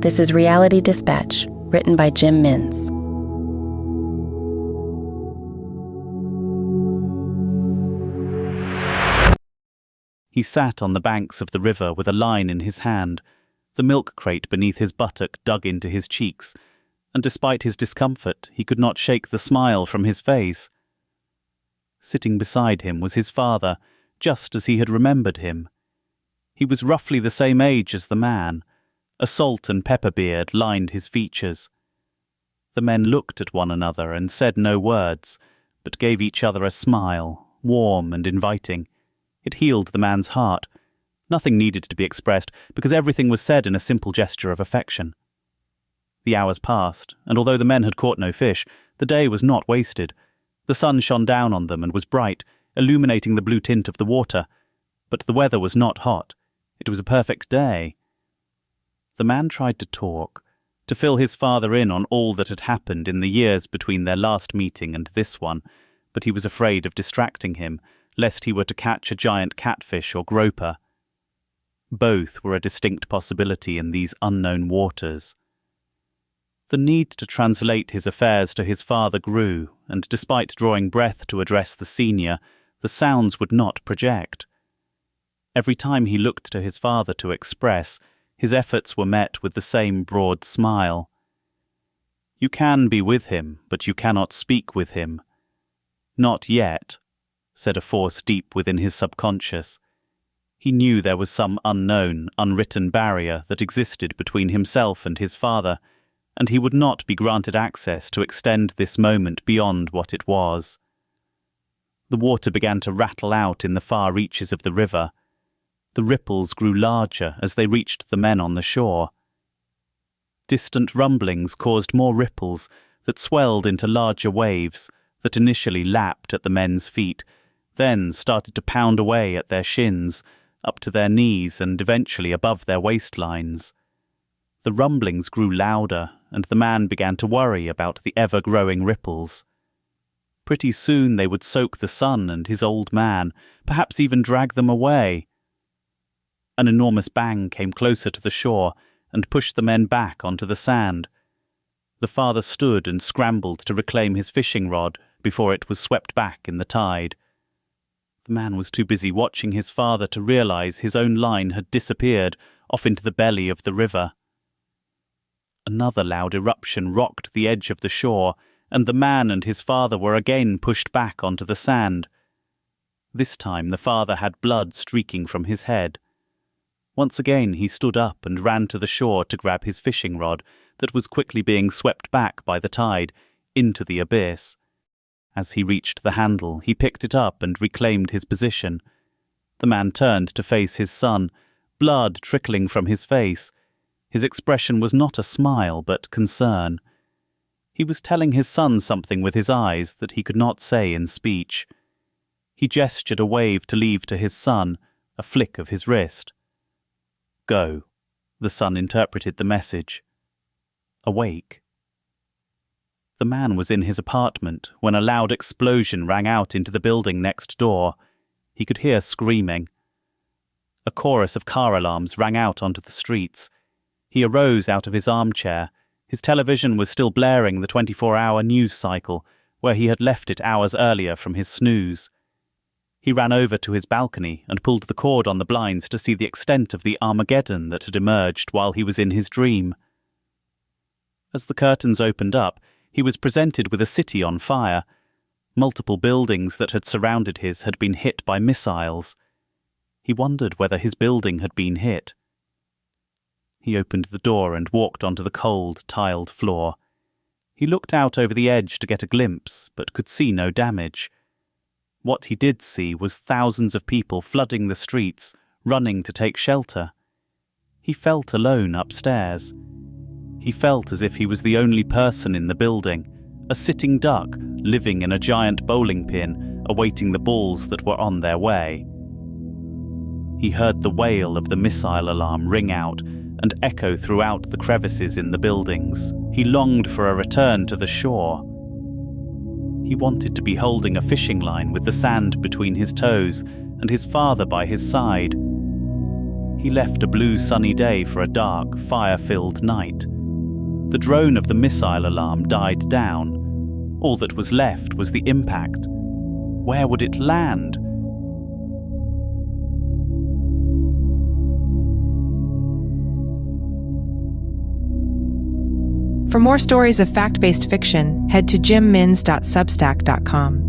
This is Reality Dispatch, written by Jim Mintz. He sat on the banks of the river with a line in his hand, the milk crate beneath his buttock dug into his cheeks, and despite his discomfort, he could not shake the smile from his face. Sitting beside him was his father, just as he had remembered him. He was roughly the same age as the man. A salt and pepper beard lined his features. The men looked at one another and said no words, but gave each other a smile, warm and inviting. It healed the man's heart. Nothing needed to be expressed, because everything was said in a simple gesture of affection. The hours passed, and although the men had caught no fish, the day was not wasted. The sun shone down on them and was bright, illuminating the blue tint of the water. But the weather was not hot. It was a perfect day. The man tried to talk, to fill his father in on all that had happened in the years between their last meeting and this one, but he was afraid of distracting him, lest he were to catch a giant catfish or groper. Both were a distinct possibility in these unknown waters. The need to translate his affairs to his father grew, and despite drawing breath to address the senior, the sounds would not project. Every time he looked to his father to express, his efforts were met with the same broad smile. You can be with him, but you cannot speak with him. Not yet, said a force deep within his subconscious. He knew there was some unknown, unwritten barrier that existed between himself and his father, and he would not be granted access to extend this moment beyond what it was. The water began to rattle out in the far reaches of the river. The ripples grew larger as they reached the men on the shore. Distant rumblings caused more ripples that swelled into larger waves that initially lapped at the men's feet, then started to pound away at their shins, up to their knees and eventually above their waistlines. The rumblings grew louder, and the man began to worry about the ever-growing ripples. Pretty soon they would soak the son and his old man, perhaps even drag them away. An enormous bang came closer to the shore and pushed the men back onto the sand. The father stood and scrambled to reclaim his fishing rod before it was swept back in the tide. The man was too busy watching his father to realize his own line had disappeared off into the belly of the river. Another loud eruption rocked the edge of the shore, and the man and his father were again pushed back onto the sand. This time the father had blood streaking from his head. Once again he stood up and ran to the shore to grab his fishing rod that was quickly being swept back by the tide into the abyss. As he reached the handle, he picked it up and reclaimed his position. The man turned to face his son, blood trickling from his face. His expression was not a smile, but concern. He was telling his son something with his eyes that he could not say in speech. He gestured a wave to leave to his son, a flick of his wrist. Go, the son interpreted the message. Awake. The man was in his apartment when a loud explosion rang out into the building next door. He could hear screaming. A chorus of car alarms rang out onto the streets. He arose out of his armchair. His television was still blaring the 24-hour news cycle, where he had left it hours earlier from his snooze. He ran over to his balcony and pulled the cord on the blinds to see the extent of the Armageddon that had emerged while he was in his dream. As the curtains opened up, he was presented with a city on fire. Multiple buildings that had surrounded his had been hit by missiles. He wondered whether his building had been hit. He opened the door and walked onto the cold, tiled floor. He looked out over the edge to get a glimpse, but could see no damage. What he did see was thousands of people flooding the streets, running to take shelter. He felt alone upstairs. He felt as if he was the only person in the building, a sitting duck living in a giant bowling pin, awaiting the balls that were on their way. He heard the wail of the missile alarm ring out and echo throughout the crevices in the buildings. He longed for a return to the shore. He wanted to be holding a fishing line with the sand between his toes and his father by his side. He left a blue sunny day for a dark, fire-filled night. The drone of the missile alarm died down. All that was left was the impact. Where would it land? For more stories of fact-based fiction, head to jimmins.substack.com.